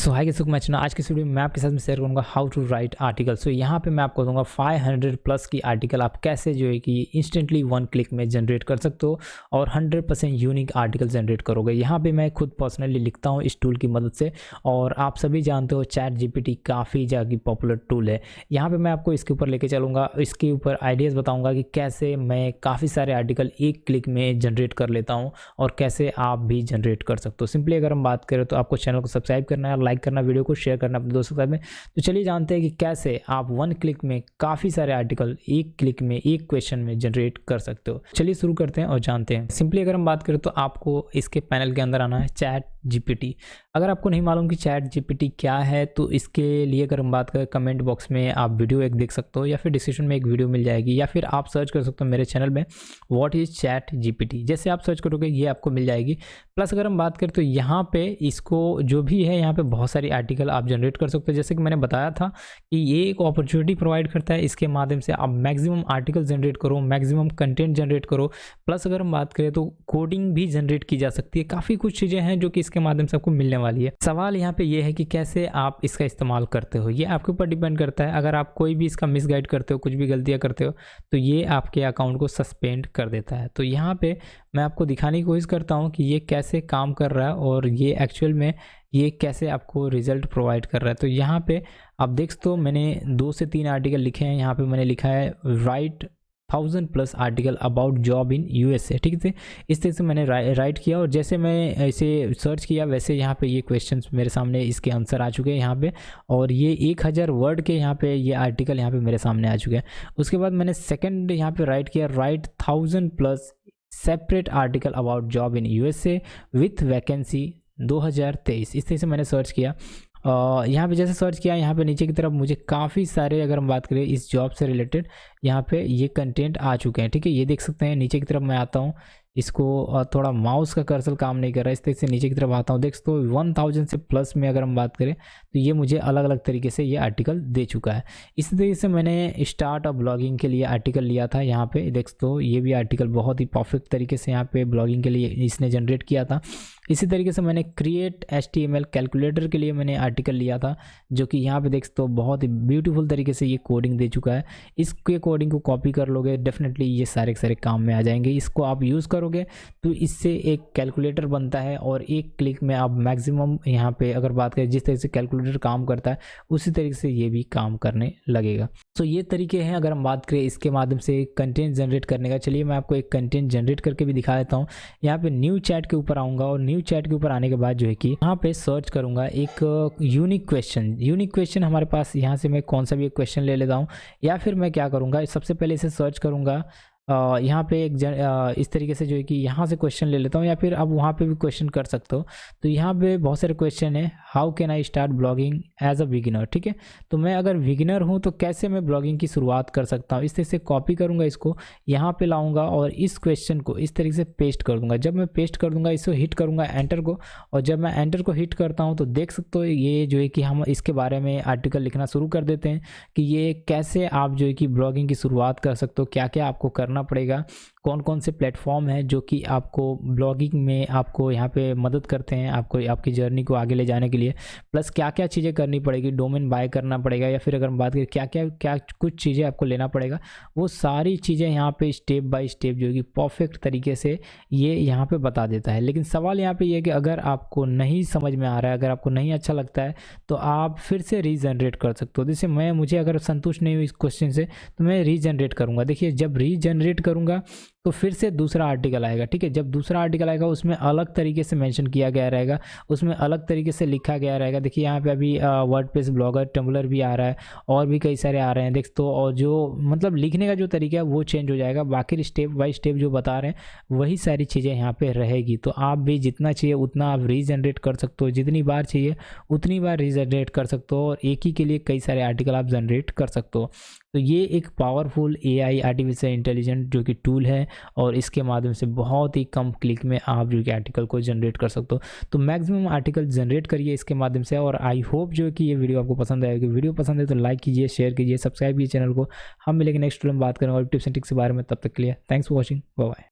सो हाय कैसे मैं चुना आज की वीडियो में मैं आपके साथ में शेयर करूंगा हाउ टू राइट आर्टिकल। सो यहाँ पे मैं आपको दूंगा 500 प्लस की आर्टिकल आप कैसे जो है कि इंस्टेंटली वन क्लिक में जनरेट कर सकते हो और 100% यूनिक आर्टिकल जनरेट करोगे। यहाँ पे मैं खुद पर्सनली लिखता हूँ इस टूल की मदद से, और आप सभी जानते हो चैट जीपीटी काफ़ी ज़्यादा पॉपुलर टूल है। यहाँ पर मैं आपको इसके ऊपर लेके चलूँगा, इसके ऊपर आइडियाज़ बताऊँगा कि कैसे मैं काफ़ी सारे आर्टिकल एक क्लिक में जनरेट कर लेता हूँ और कैसे आप भी जनरेट कर सकते हो। सिंपली अगर हम बात करें तो आपको चैनल को सब्सक्राइब करना है, लाइक करना, वीडियो को शेयर करना अपने दोस्तों के साथ में। तो चलिए जानते हैं कि कैसे आप वन क्लिक में काफ़ी सारे आर्टिकल एक क्लिक में एक क्वेश्चन में जनरेट कर सकते हो। चलिए शुरू करते हैं और जानते हैं। सिंपली अगर हम बात करें तो आपको इसके पैनल के अंदर आना है, चैट जीपीटी। अगर आपको नहीं मालूम कि चैट जीपीटी क्या है तो इसके लिए अगर हम बात करें कमेंट बॉक्स में आप वीडियो एक देख सकते हो, या फिर डिस्क्रिप्शन में एक वीडियो मिल जाएगी, या फिर आप सर्च कर सकते हो मेरे चैनल में व्हाट इज़ चैट जीपीटी। जैसे आप सर्च करोगे ये आपको मिल जाएगी। प्लस अगर हम बात करें तो यहाँ पे इसको जो भी है यहाँ पे बहुत सारी आर्टिकल आप जनरेट कर सकते हो। जैसे कि मैंने बताया था कि ये एक अपॉर्चुनिटी प्रोवाइड करता है, इसके माध्यम से आप मैक्सिमम आर्टिकल जनरेट करो, मैक्सिमम कंटेंट जनरेट करो। प्लस अगर हम बात करें तो कोडिंग भी जनरेट की जा सकती है। काफ़ी कुछ चीज़ें हैं जो कि इसके माध्यम से आपको मिलने वाली है। सवाल यहाँ पे ये है कि कैसे आप इसका इस्तेमाल करते हो, ये आपके ऊपर डिपेंड करता है। अगर आप कोई भी इसका मिसगाइड करते हो, कुछ भी गलतियाँ करते हो, तो ये आपके अकाउंट को सस्पेंड कर देता है। तो यहाँ पे मैं आपको दिखाने की कोशिश करता हूँ कि ये कैसे काम कर रहा है और ये एक्चुअल में ये कैसे आपको रिजल्ट प्रोवाइड कर रहा है। तो यहाँ पे आप देख सकते हो मैंने 2 से 3 आर्टिकल लिखे हैं। यहाँ पे मैंने लिखा है right 1000 plus article about job in USA. ठीक है, इस तरह से मैंने राइट किया और जैसे मैं ऐसे सर्च किया वैसे यहाँ पे ये क्वेश्चंस मेरे सामने इसके आंसर आ चुके हैं यहाँ पे, और ये 1000 वर्ड के यहाँ पे ये आर्टिकल यहाँ पे मेरे सामने आ चुके हैं। उसके बाद मैंने सेकंड यहाँ पे राइट किया right 1000 plus separate article about job in USA with vacancy 2023। इस तरह से मैंने सर्च किया। यहाँ पे जैसे सर्च किया, यहाँ पे नीचे की तरफ मुझे काफ़ी सारे, अगर हम बात करें इस जॉब से रिलेटेड, यहाँ पे ये कंटेंट आ चुके हैं। ठीक है, ये देख सकते हैं। नीचे की तरफ मैं आता हूँ, इसको थोड़ा माउस का कर्सर काम नहीं कर रहा है, इस तरह से नीचे की तरफ आता हूँ। देख सकते हो 1000 से प्लस में अगर हम बात करें तो ये मुझे अलग अलग तरीके से ये आर्टिकल दे चुका है। इसी तरीके से मैंने स्टार्ट ऑफ ब्लॉगिंग के लिए आर्टिकल लिया था। यहाँ पे देख सकते हो ये भी आर्टिकल बहुत ही परफेक्ट तरीके से यहाँ पे ब्लॉगिंग के लिए इसने जनरेट किया था। इसी तरीके से मैंने क्रिएट HTML कैलकुलेटर के लिए मैंने आर्टिकल लिया था, जो कि यहाँ पे देख सकते हो बहुत ही ब्यूटीफुल तरीके से ये कोडिंग दे चुका है। इसके कोडिंग को कॉपी कर लोगे डेफिनेटली ये सारे के सारे काम में आ जाएंगे। इसको आप यूज़ करोगे तो इससे एक कैलकुलेटर बनता है और एक क्लिक में आप मैक्सिमम यहाँ पे अगर बात करें जिस तरह से कैलकुलेटर काम करता है उसी तरीके से ये भी काम करने लगेगा। तो ये तरीके हैं अगर हम बात करें इसके माध्यम से कंटेंट जनरेट करने का। चलिए मैं आपको एक कंटेंट जनरेट करके भी दिखा देता हूँ। यहाँ पे न्यू चैट के ऊपर आऊँगा और न्यू चैट के ऊपर आने के बाद जो है कि यहाँ पे सर्च करूँगा एक यूनिक क्वेश्चन हमारे पास। यहाँ से मैं कौन सा भी एक क्वेश्चन ले लेता हूँ, या फिर मैं क्या करूँगा सबसे पहले इसे सर्च करूँगा। यहाँ पे एक इस तरीके से जो है कि यहाँ से क्वेश्चन ले लेता हूँ, या फिर आप वहाँ पे भी क्वेश्चन कर सकते हो। तो यहाँ पे बहुत सारे क्वेश्चन है। How can I start blogging as a beginner. ठीक है, तो मैं अगर बिगिनर हूँ तो कैसे मैं ब्लॉगिंग की शुरुआत कर सकता हूँ। इस तरह से कॉपी करूँगा, इसको यहाँ पे लाऊंगा और इस क्वेश्चन को इस तरीके से पेस्ट कर दूंगा। जब मैं पेस्ट कर दूंगा इसको हिट करूँगा एंटर को, और जब मैं एंटर को हिट करता हूँ तो देख सकते हो ये जो है कि हम इसके बारे में आर्टिकल लिखना शुरू कर देते हैं कि ये कैसे आप जो है कि ब्लॉगिंग की शुरुआत कर सकते हो, क्या क्या आपको करना पड़ेगा, कौन कौन से प्लेटफॉर्म हैं जो कि आपको ब्लॉगिंग में आपको यहाँ पे मदद करते हैं आपको आपकी जर्नी को आगे ले जाने के लिए। प्लस क्या क्या चीज़ें करनी पड़ेगी, डोमेन बाय करना पड़ेगा, या फिर अगर हम बात करें क्या कुछ चीज़ें आपको लेना पड़ेगा, वो सारी चीज़ें यहाँ पे स्टेप बाय स्टेप जो कि परफेक्ट तरीके से ये यहाँ पे बता देता है। लेकिन सवाल यहाँ पे ये है कि अगर आपको नहीं समझ में आ रहा है, अगर आपको नहीं अच्छा लगता है, तो आप फिर से रीजनरेट कर सकते हो। जैसे मुझे अगर संतुष्ट नहीं हुई इस क्वेश्चन से तो मैं रीजनरेट करूँगा। देखिए जब रीजनरेट करूँगा तो फिर से दूसरा आर्टिकल आएगा। ठीक है, जब दूसरा आर्टिकल आएगा उसमें अलग तरीके से मेंशन किया गया रहेगा, उसमें अलग तरीके से लिखा गया रहेगा। देखिए यहाँ पे अभी वर्डप्रेस ब्लॉगर टम्बलर भी आ रहा है और भी कई सारे आ रहे हैं देख तो, और जो मतलब लिखने का जो तरीका है वो चेंज हो जाएगा। बाकी स्टेप बाय स्टेप जो बता रहे हैं वही सारी चीज़ें यहाँ पे रहेगी। तो आप भी जितना चाहिए उतना आप रीजनरेट कर सकते हो, जितनी बार चाहिए उतनी बार रीजनरेट कर सकते हो, और एक ही के लिए कई सारे आर्टिकल आप जनरेट कर सकते हो। तो ये एक पावरफुल AI आर्टिफिशियल इंटेलिजेंट जो कि टूल है, और इसके माध्यम से बहुत ही कम क्लिक में आप जो कि आर्टिकल को जनरेट कर सकते हो। तो मैक्सिमम आर्टिकल जनरेट करिए इसके माध्यम से, और आई होप जो कि ये वीडियो आपको पसंद आएगी। वीडियो पसंद है तो लाइक कीजिए, शेयर कीजिए, सब्सक्राइब कीजिए चैनल को। हम मिलेंगे नेक्स्ट वीडियो में बात करेंगे और टिप्स एंड ट्रिक्स के बारे में। तब तक के लिए thanks for watching, bye bye.